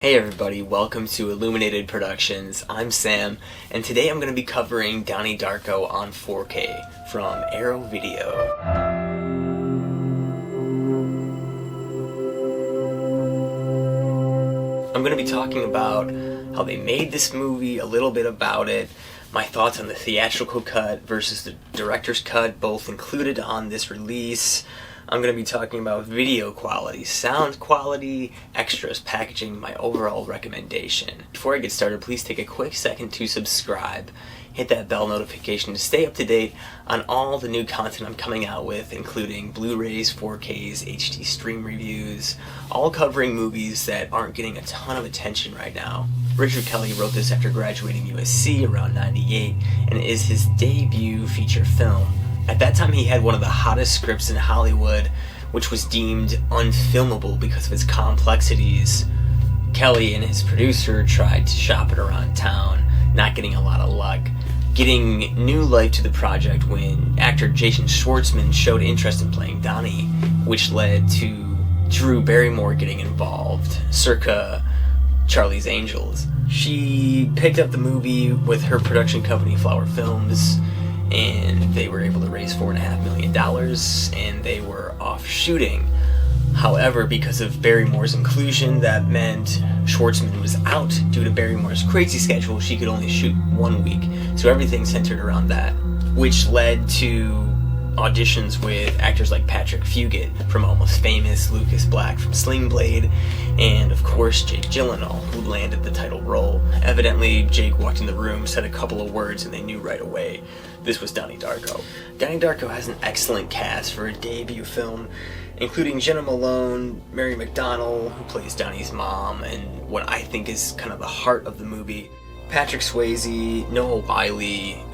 Hey everybody, welcome to Illuminated Productions. I'm Sam, and today I'm going to be covering Donnie Darko on 4K from Arrow Video. I'm going to be talking about how they made this movie, a little bit about it, my thoughts on the theatrical cut versus the director's cut, both included on this release. I'm going to be talking about video quality, sound quality, extras, packaging, my overall recommendation. Before I get started, please take a quick second to subscribe. Hit that bell notification to stay up to date on all the new content I'm coming out with, including Blu-rays, 4Ks, HD stream reviews, all covering movies that aren't getting a ton of attention right now. Richard Kelly wrote this after graduating USC around '98 and is his debut feature film. At that time, he had one of the hottest scripts in Hollywood, which was deemed unfilmable because of its complexities. Kelly and his producer tried to shop it around town, not getting a lot of luck, getting new life to the project when actor Jason Schwartzman showed interest in playing Donnie, which led to Drew Barrymore getting involved, circa Charlie's Angels. She picked up the movie with her production company, Flower Films, and they were able to raise $4.5 million, and they were off shooting. However, because of Barrymore's inclusion, that meant Schwartzman was out due to Barrymore's crazy schedule. She could only shoot 1 week, so everything centered around that, which led to auditions with actors like Patrick Fugit from Almost Famous, Lucas Black from Sling Blade, and of course Jake Gyllenhaal, who landed the title role. Evidently, Jake walked in the room, said a couple of words, and they knew right away this was Donnie Darko. Donnie Darko has an excellent cast for a debut film, including Jenna Malone, Mary McDonnell, who plays Donnie's mom, and what I think is kind of the heart of the movie, Patrick Swayze, Noah Wyle,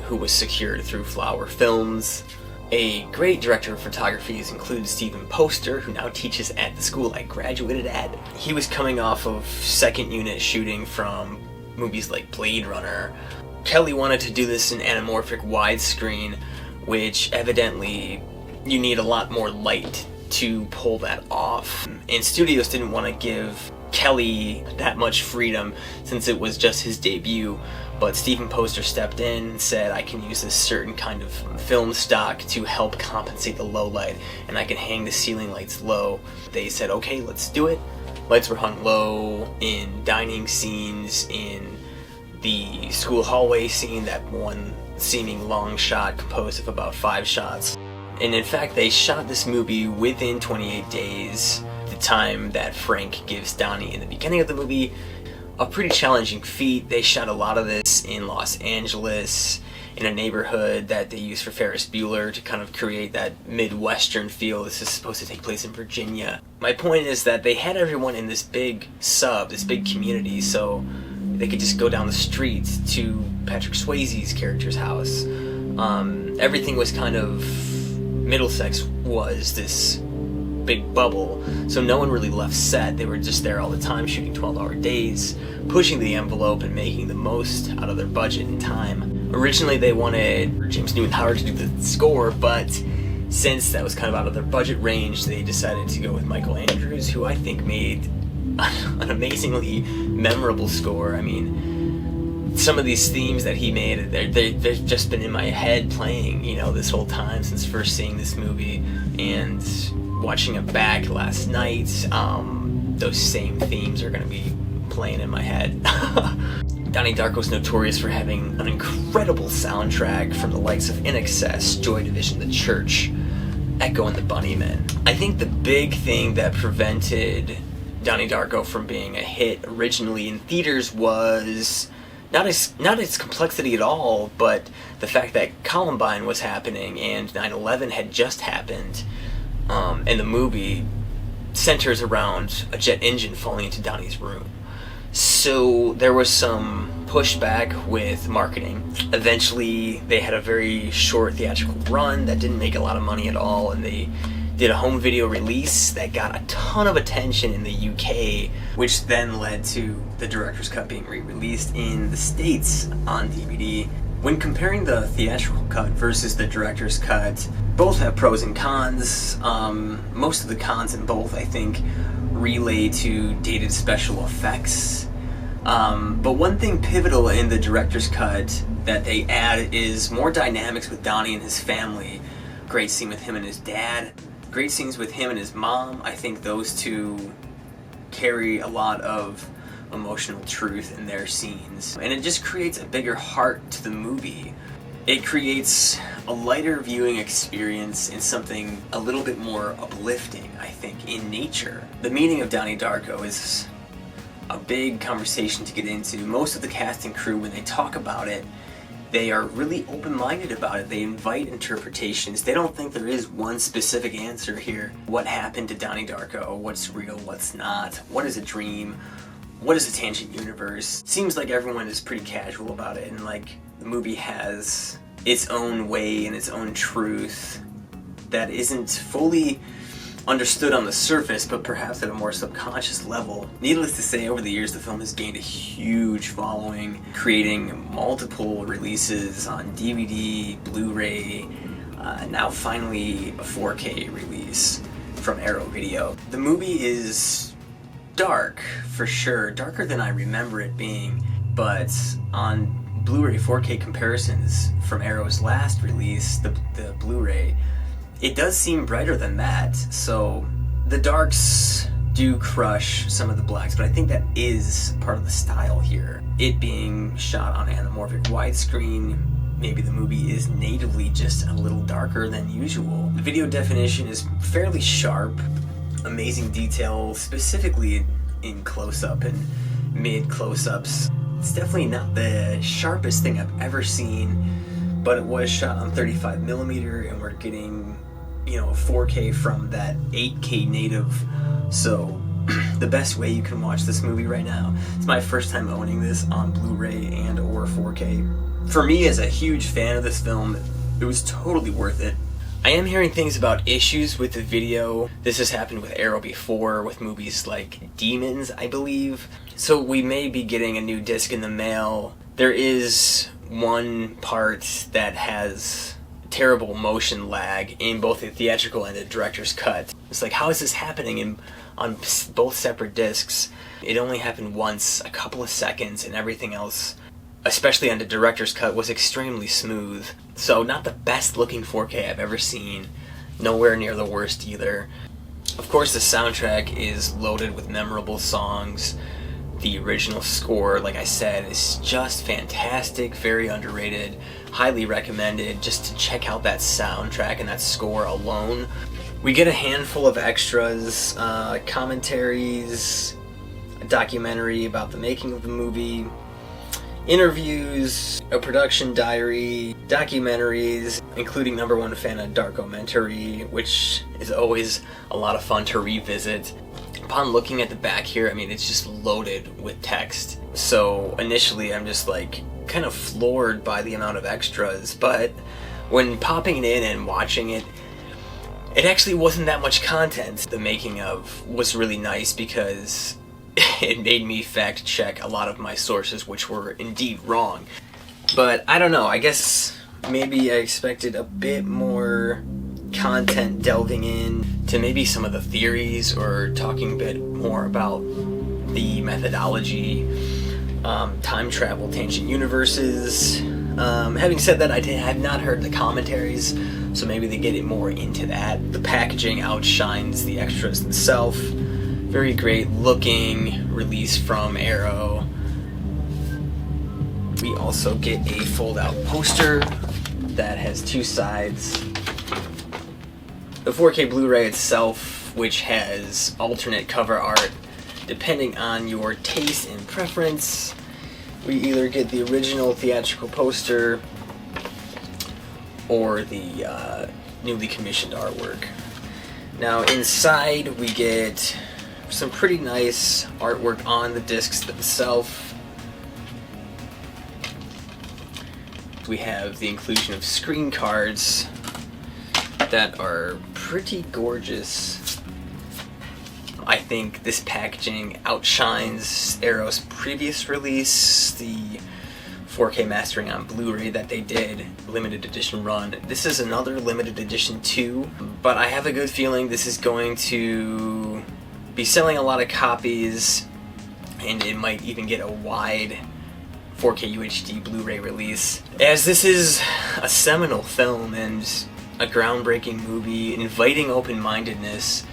who was secured through Flower Films. A great director of photography includes Stephen Poster, who now teaches at the school I graduated at. He was coming off of second unit shooting from movies like Blade Runner. Kelly wanted to do this in anamorphic widescreen, which evidently you need a lot more light to pull that off. And studios didn't want to give Kelly that much freedom since it was just his debut, but Stephen Poster stepped in and said, I can use this certain kind of film stock to help compensate the low light, and I can hang the ceiling lights low. They said, okay, let's do it. Lights were hung low in dining scenes, in the school hallway scene, that one seeming long shot composed of about 5 shots. And in fact, they shot this movie within 28 days, the time that Frank gives Donnie in the beginning of the movie. A pretty challenging feat. They shot a lot of this in Los Angeles, in a neighborhood that they used for Ferris Bueller to kind of create that Midwestern feel. This is supposed to take place in Virginia. My point is that they had everyone in this big community, so they could just go down the street to Patrick Swayze's character's house. Everything was kind of... Middlesex was this big bubble, so no one really left set. They were just there all the time, shooting 12-hour days, pushing the envelope and making the most out of their budget and time. Originally they wanted James Newton Howard to do the score, but since that was kind of out of their budget range, they decided to go with Michael Andrews, who I think made an amazingly memorable score. I mean, some of these themes that he made, they've just been in my head playing, this whole time since first seeing this movie, and watching it back last night, those same themes are going to be playing in my head. Donnie Darko's notorious for having an incredible soundtrack from the likes of In Excess, Joy Division, The Church, Echo and the Bunnymen. I think the big thing that prevented Donnie Darko from being a hit originally in theaters was not its complexity at all, but the fact that Columbine was happening and 9/11 had just happened. And the movie centers around a jet engine falling into Donnie's room. So there was some pushback with marketing. Eventually, they had a very short theatrical run that didn't make a lot of money at all, and they did a home video release that got a ton of attention in the UK, which then led to the director's cut being re-released in the States on DVD. When comparing the theatrical cut versus the director's cut, both have pros and cons. Most of the cons in both, I think, relay to dated special effects. But one thing pivotal in the director's cut that they add is more dynamics with Donnie and his family. Great scene with him and his dad. Great scenes with him and his mom. I think those two carry a lot of emotional truth in their scenes. And it just creates a bigger heart to the movie. It creates a lighter viewing experience and something a little bit more uplifting, I think, in nature. The meaning of Donnie Darko is a big conversation to get into. Most of the cast and crew, when they talk about it, they are really open-minded about it. They invite interpretations. They don't think there is one specific answer here. What happened to Donnie Darko? What's real? What's not? What is a dream? What is a tangent universe? Seems like everyone is pretty casual about it, and like the movie has its own way and its own truth that isn't fully understood on the surface, but perhaps at a more subconscious level. Needless to say, over the years, the film has gained a huge following, creating multiple releases on DVD, Blu-ray, now finally a 4K release from Arrow Video. The movie is dark, for sure, darker than I remember it being, but on Blu-ray 4K comparisons from Arrow's last release, the Blu-ray, it does seem brighter than that. So the darks do crush some of the blacks, but I think that is part of the style here. It being shot on anamorphic widescreen, maybe the movie is natively just a little darker than usual. The video definition is fairly sharp, amazing detail, specifically in close-up and mid-close-ups. It's definitely not the sharpest thing I've ever seen, but it was shot on 35mm, and we're getting, you know, 4K from that 8K native, so the best way you can watch this movie right now. It's my first time owning this on Blu-ray and or 4K. For me, as a huge fan of this film, it was totally worth it. I am hearing things about issues with the video. This has happened with Arrow before, with movies like Demons, I believe. So we may be getting a new disc in the mail. There is one part that has terrible motion lag in both the theatrical and the director's cut. It's like, how is this happening on both separate discs? It only happened once, a couple of seconds, and everything else, especially on the director's cut, was extremely smooth. So not the best looking 4K I've ever seen, nowhere near the worst either. Of course, the soundtrack is loaded with memorable songs. The original score, like I said, is just fantastic, very underrated, highly recommended just to check out that soundtrack and that score alone. We get a handful of extras, commentaries, a documentary about the making of the movie, interviews, a production diary, documentaries, including #1 fan of Darkomentary, which is always a lot of fun to revisit. Upon looking at the back here, I mean, it's just loaded with text. So initially I'm just like kind of floored by the amount of extras, but when popping it in and watching it, it actually wasn't that much content. The making of was really nice because it made me fact check a lot of my sources, which were indeed wrong. But I don't know, I guess maybe I expected a bit more content delving in to maybe some of the theories or talking a bit more about the methodology, time travel, tangent universes. Having said that, I have not heard the commentaries, so maybe they get it more into that. The packaging outshines the extras themselves. Very great looking release from Arrow. We also get a fold-out poster that has two sides. The 4K Blu-ray itself, which has alternate cover art depending on your taste and preference. We either get the original theatrical poster or the newly commissioned artwork. Now inside we get some pretty nice artwork on the discs themselves. We have the inclusion of screen cards that are pretty gorgeous. I think this packaging outshines Arrow's previous release, the 4K mastering on Blu-ray that they did, limited edition run. This is another limited edition too, but I have a good feeling this is going to be selling a lot of copies, and it might even get a wide 4K UHD Blu-ray release, as this is a seminal film and a groundbreaking movie inviting open-mindedness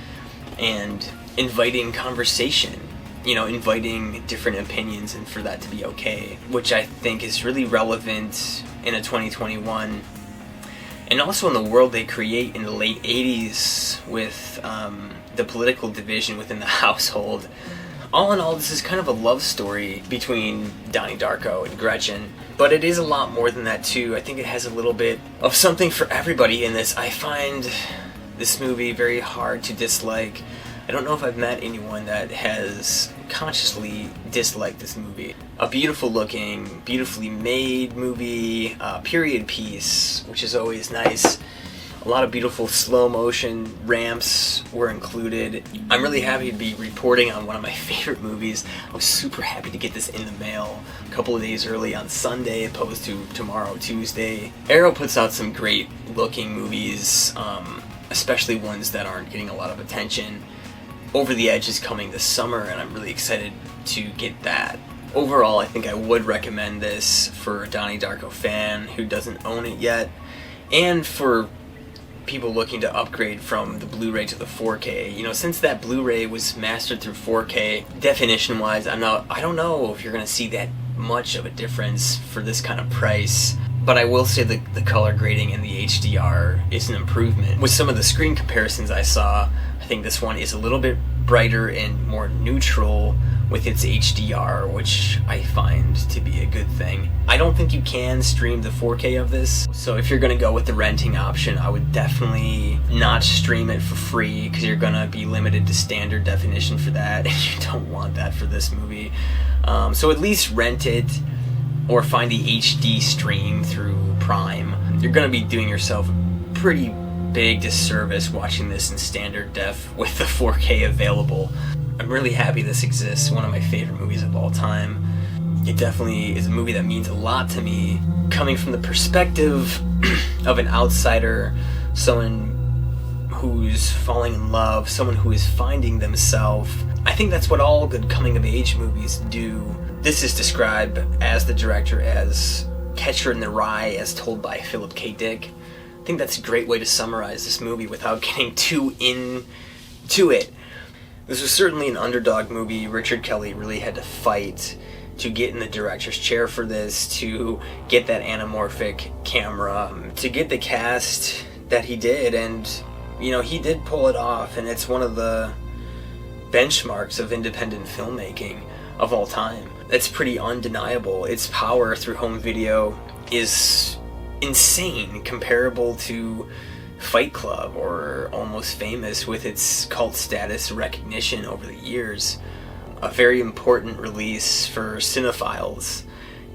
and inviting conversation, you know, inviting different opinions, and for that to be okay, which I think is really relevant in a 2021, and also in the world they create in the late 80s with the political division within the household. All in all, this is kind of a love story between Donnie Darko and Gretchen, but it is a lot more than that too. I think it has a little bit of something for everybody in this. I find this movie very hard to dislike. I don't know if I've met anyone that has consciously disliked this movie. A beautiful looking, beautifully made movie, period piece, which is always nice. A lot of beautiful slow motion ramps were included. I'm really happy to be reporting on one of my favorite movies. I was super happy to get this in the mail a couple of days early on Sunday opposed to tomorrow, Tuesday. Arrow puts out some great looking movies, especially ones that aren't getting a lot of attention. Over the Edge is coming this summer, and I'm really excited to get that. Overall, I think I would recommend this for a Donnie Darko fan who doesn't own it yet, and for people looking to upgrade from the Blu-ray to the 4K. You know, since that Blu-ray was mastered through 4K, definition-wise, I don't know if you're going to see that much of a difference for this kind of price. But I will say the color grading in the HDR is an improvement. With some of the screen comparisons I saw, I think this one is a little bit brighter and more neutral with its HDR, which I find to be a good thing. I don't think you can stream the 4K of this, so if you're going to go with the renting option, I would definitely not stream it for free, because you're going to be limited to standard definition for that, and you don't want that for this movie. So at least rent it, or find the HD stream through Prime. You're going to be doing yourself a pretty big disservice watching this in standard def with the 4K available. I'm really happy this exists, one of my favorite movies of all time. It definitely is a movie that means a lot to me, coming from the perspective of an outsider, someone who's falling in love, someone who is finding themselves. I think that's what all good coming-of-age movies do. This is described as the director as Catcher in the Rye as told by Philip K. Dick. I think that's a great way to summarize this movie without getting too into it. This was certainly an underdog movie. Richard Kelly really had to fight to get in the director's chair for this, to get that anamorphic camera, to get the cast that he did, and you know, he did pull it off, and it's one of the benchmarks of independent filmmaking of all time. It's pretty undeniable. Its power through home video is insane, comparable to Fight Club or Almost Famous, with its cult status recognition over the years. A very important release for cinephiles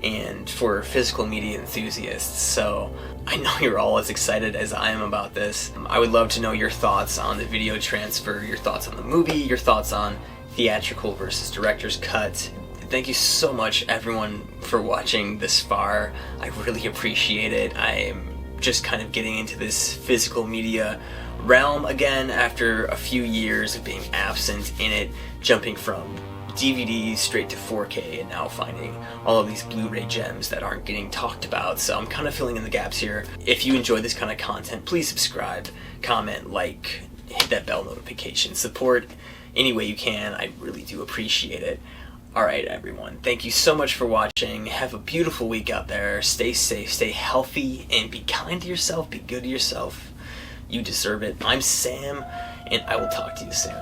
and for physical media enthusiasts, so I know you're all as excited as I am about this. I would love to know your thoughts on the video transfer, your thoughts on the movie, your thoughts on theatrical versus director's cut. Thank you so much, everyone, for watching this far. I really appreciate it. I'm just kind of getting into this physical media realm again after a few years of being absent in it, jumping from DVD straight to 4K, and now finding all of these Blu-ray gems that aren't getting talked about. So I'm kind of filling in the gaps here. If you enjoy this kind of content, please subscribe, comment, like, hit that bell notification. Support any way you can. I really do appreciate it. Alright everyone, thank you so much for watching. Have a beautiful week out there. Stay safe, stay healthy, and be kind to yourself, be good to yourself. You deserve it. I'm Sam, and I will talk to you soon.